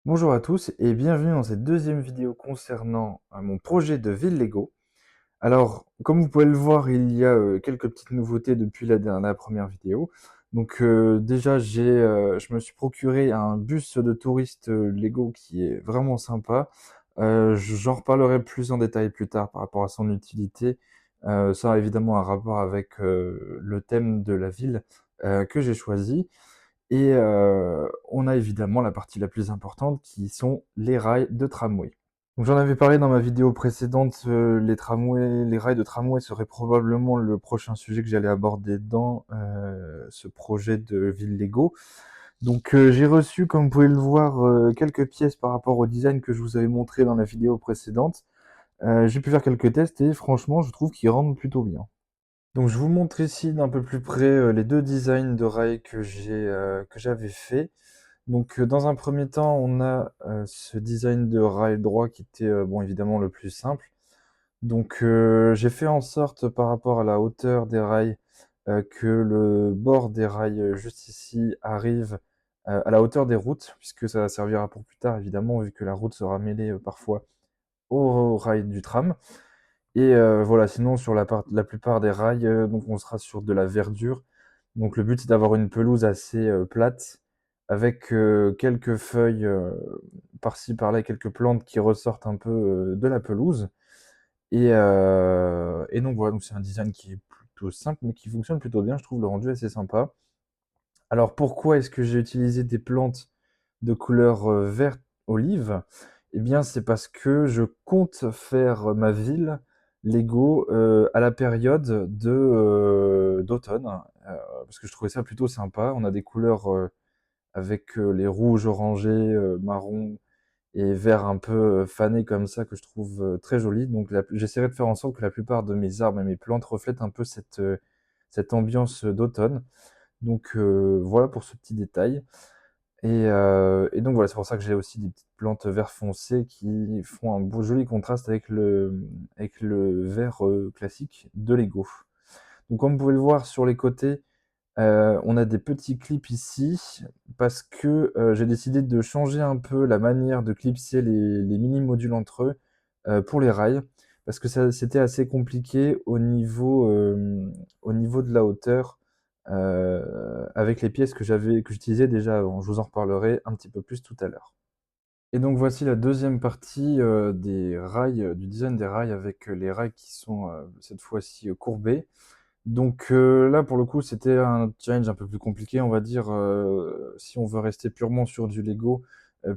Bonjour à tous et bienvenue dans cette deuxième vidéo concernant mon projet de ville Lego. Alors, comme vous pouvez le voir, il y a quelques petites nouveautés depuis la première vidéo. Donc déjà, je me suis procuré un bus de touristes Lego qui est vraiment sympa. J'en reparlerai plus en détail plus tard par rapport à son utilité. Ça a évidemment un rapport avec le thème de la ville que j'ai choisi. Et on a évidemment la partie la plus importante qui sont les rails de tramway. Donc j'en avais parlé dans ma vidéo précédente, les rails de tramway seraient probablement le prochain sujet que j'allais aborder dans ce projet de ville Lego. Donc j'ai reçu, comme vous pouvez le voir, quelques pièces par rapport au design que je vous avais montré dans la vidéo précédente. J'ai pu faire quelques tests et franchement je trouve qu'ils rendent plutôt bien. Donc je vous montre ici d'un peu plus près les deux designs de rails que j'avais fait. Donc dans un premier temps, on a ce design de rail droit qui était bon évidemment le plus simple. Donc j'ai fait en sorte par rapport à la hauteur des rails que le bord des rails juste ici arrive à la hauteur des routes, puisque ça servira pour plus tard évidemment, vu que la route sera mêlée parfois au rail du tram. Et voilà, sinon sur la plupart des rails, donc on sera sur de la verdure. Donc le but c'est d'avoir une pelouse assez plate avec quelques feuilles par-ci par-là, quelques plantes qui ressortent un peu de la pelouse. Et donc voilà, donc c'est un design qui est plutôt simple mais qui fonctionne plutôt bien, je trouve le rendu assez sympa. Alors pourquoi est-ce que j'ai utilisé des plantes de couleur vert olive? Eh bien, c'est parce que je compte faire ma ville Lego à la période d'automne, parce que je trouvais ça plutôt sympa. On a des couleurs avec les rouges, orangés, marron et vert un peu fané comme ça que je trouve très joli. Donc j'essaierai de faire en sorte que la plupart de mes arbres et mes plantes reflètent un peu cette ambiance d'automne. Donc voilà pour ce petit détail. Et donc voilà, c'est pour ça que j'ai aussi des petites plantes vert foncé qui font un beau joli contraste avec le vert classique de Lego. Donc comme vous pouvez le voir sur les côtés, on a des petits clips ici parce que j'ai décidé de changer un peu la manière de clipser les mini modules entre eux pour les rails, parce que c'était assez compliqué au niveau de la hauteur avec les pièces que j'utilisais déjà avant. Je vous en reparlerai un petit peu plus tout à l'heure. Et donc voici la deuxième partie des rails, du design des rails avec les rails qui sont cette fois-ci courbés. Donc là, pour le coup, c'était un challenge un peu plus compliqué, on va dire, si on veut rester purement sur du Lego,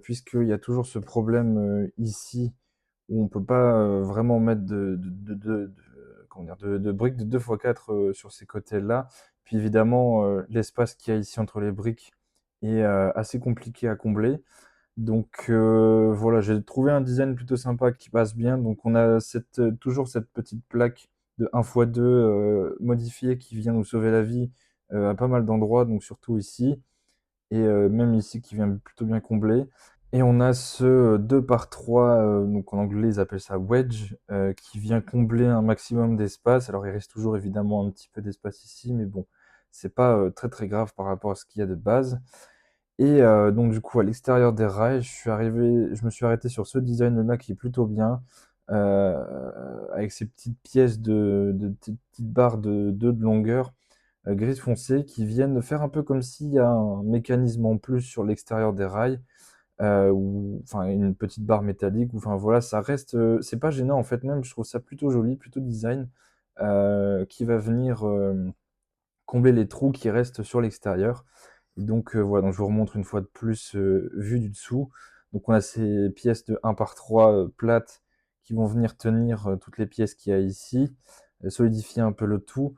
puisqu'il y a toujours ce problème ici où on peut pas vraiment mettre comment dire, de briques de 2x4 sur ces côtés-là. Puis évidemment, l'espace qu'il y a ici entre les briques est assez compliqué à combler. Donc voilà, j'ai trouvé un design plutôt sympa qui passe bien. Donc on a toujours cette petite plaque de 1x2 modifiée qui vient nous sauver la vie à pas mal d'endroits, donc surtout ici, et même ici qui vient plutôt bien combler. Et on a ce 2 par 3, donc en anglais ils appellent ça wedge, qui vient combler un maximum d'espace. Alors il reste toujours évidemment un petit peu d'espace ici, mais bon, c'est pas très très grave par rapport à ce qu'il y a de base. Et donc du coup, à l'extérieur des rails, je me suis arrêté sur ce design-là qui est plutôt bien, avec ces petites pièces de petites barres de 2 de longueur, gris foncé, qui viennent faire un peu comme s'il y a un mécanisme en plus sur l'extérieur des rails, ou enfin une petite barre métallique, ou enfin voilà, ça reste, c'est pas gênant en fait, même je trouve ça plutôt joli, plutôt design, qui va venir, combler les trous qui restent sur l'extérieur. Et donc voilà, donc je vous remontre une fois de plus vue du dessous. Donc on a ces pièces de 1 par 3 plates qui vont venir tenir toutes les pièces qu'il y a ici, solidifier un peu le tout,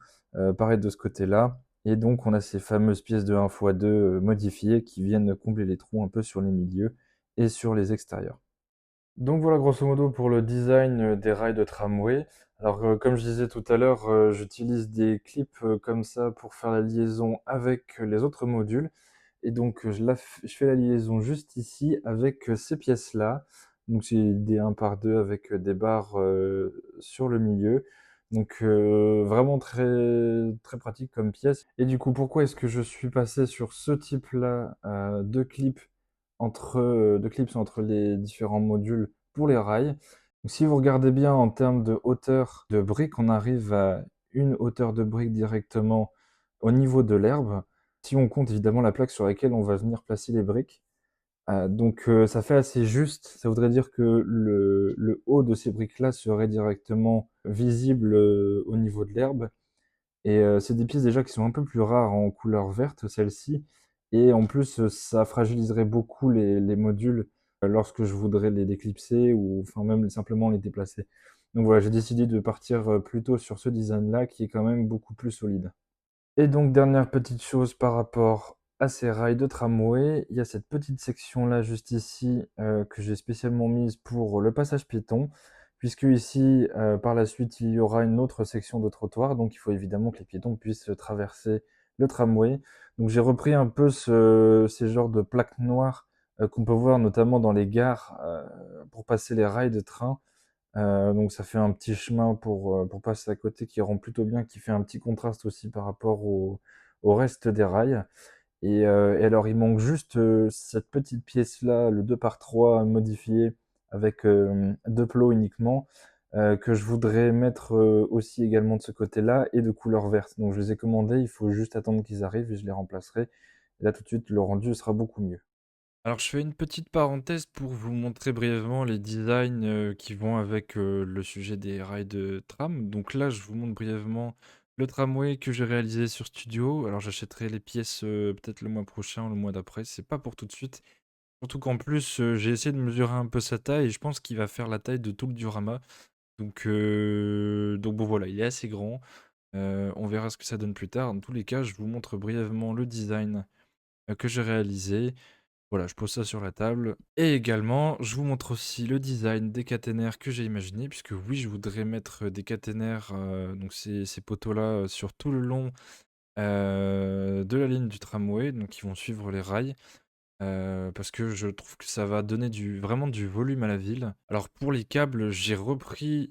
pareil de ce côté-là. Et donc on a ces fameuses pièces de 1x2 modifiées qui viennent combler les trous un peu sur les milieux et sur les extérieurs. Donc voilà grosso modo pour le design des rails de tramway. Alors comme je disais tout à l'heure, j'utilise des clips comme ça pour faire la liaison avec les autres modules. Et donc je fais la liaison juste ici avec ces pièces-là. Donc c'est des 1 par 2 avec des barres sur le milieu. Donc vraiment très, très pratique comme pièce. Et du coup, pourquoi est-ce que je suis passé sur ce type-là de clip de clips entre les différents modules pour les rails. Donc si vous regardez bien en termes de hauteur de briques, on arrive à une hauteur de brique directement au niveau de l'herbe. Si on compte évidemment la plaque sur laquelle on va venir placer les briques. Donc ça fait assez juste. Ça voudrait dire que le haut de ces briques-là serait directement visible, au niveau de l'herbe et c'est des pièces déjà qui sont un peu plus rares en couleur verte, celles-ci et en plus, ça fragiliserait beaucoup les modules, lorsque je voudrais les déclipser ou enfin même simplement les déplacer. Donc voilà, j'ai décidé de partir, plutôt sur ce design-là qui est quand même beaucoup plus solide. Et donc dernière petite chose par rapport à ces rails de tramway, il y a cette petite section-là juste ici, que j'ai spécialement mise pour le passage piéton, puisque ici, par la suite, il y aura une autre section de trottoir, donc il faut évidemment que les piétons puissent traverser le tramway. Donc j'ai repris un peu ces genres de plaques noires, qu'on peut voir notamment dans les gares, pour passer les rails de train. Donc ça fait un petit chemin pour passer à côté qui rend plutôt bien, qui fait un petit contraste aussi par rapport au reste des rails et alors il manque juste, cette petite pièce-là, le 2 par 3 modifié avec, 2 plots uniquement, que je voudrais mettre, aussi également de ce côté-là et de couleur verte. Donc je les ai commandés, il faut juste attendre qu'ils arrivent et je les remplacerai. Et là tout de suite le rendu sera beaucoup mieux. Alors, je fais une petite parenthèse pour vous montrer brièvement les designs qui vont avec le sujet des rails de tram. Donc là, je vous montre brièvement le tramway que j'ai réalisé sur Studio. Alors, j'achèterai les pièces peut-être le mois prochain ou le mois d'après. C'est pas pour tout de suite. Surtout qu'en plus, j'ai essayé de mesurer un peu sa taille et je pense qu'il va faire la taille de tout le diorama. Donc bon, voilà, il est assez grand. On verra ce que ça donne plus tard. Dans tous les cas, je vous montre brièvement le design que j'ai réalisé. Voilà, je pose ça sur la table. Et également, je vous montre aussi le design des caténaires que j'ai imaginé, puisque oui, je voudrais mettre des caténaires, donc ces poteaux-là, sur tout le long de la ligne du tramway, donc ils vont suivre les rails, parce que je trouve que ça va donner vraiment du volume à la ville. Alors pour les câbles, j'ai repris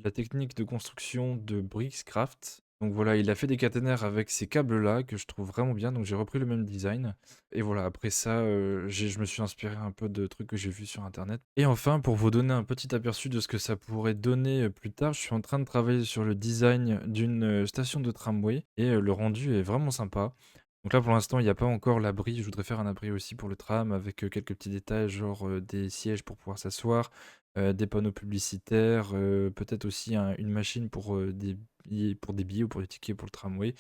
la technique de construction de Brickscraft. Donc voilà, il a fait des caténaires avec ces câbles-là que je trouve vraiment bien, donc j'ai repris le même design. Et voilà, après ça, je me suis inspiré un peu de trucs que j'ai vus sur internet. Et enfin, pour vous donner un petit aperçu de ce que ça pourrait donner plus tard, je suis en train de travailler sur le design d'une station de tramway et le rendu est vraiment sympa. Donc là, pour l'instant, il n'y a pas encore l'abri. Je voudrais faire un abri aussi pour le tram avec quelques petits détails, genre des sièges pour pouvoir s'asseoir, des panneaux publicitaires, peut-être aussi une machine pour des billets ou pour des tickets pour le tramway.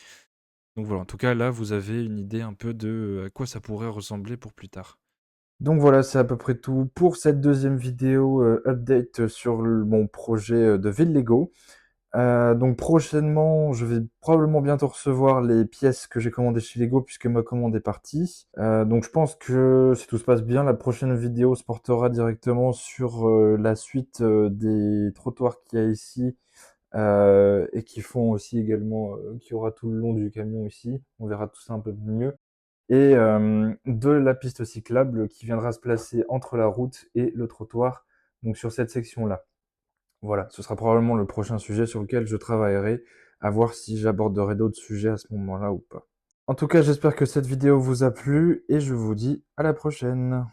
Donc voilà, en tout cas, là, vous avez une idée un peu de à quoi ça pourrait ressembler pour plus tard. Donc voilà, c'est à peu près tout pour cette deuxième vidéo, update sur mon projet, de ville Lego. Donc prochainement, je vais probablement bientôt recevoir les pièces que j'ai commandées chez Lego puisque ma commande est partie. Donc je pense que si tout se passe bien, la prochaine vidéo se portera directement sur, la suite, des trottoirs qu'il y a ici, et qui font aussi également, qu'il y aura tout le long du camion ici. On verra tout ça un peu mieux et de la piste cyclable qui viendra se placer entre la route et le trottoir, donc sur cette section-là. Voilà, ce sera probablement le prochain sujet sur lequel je travaillerai, à voir si j'aborderai d'autres sujets à ce moment-là ou pas. En tout cas, j'espère que cette vidéo vous a plu et je vous dis à la prochaine.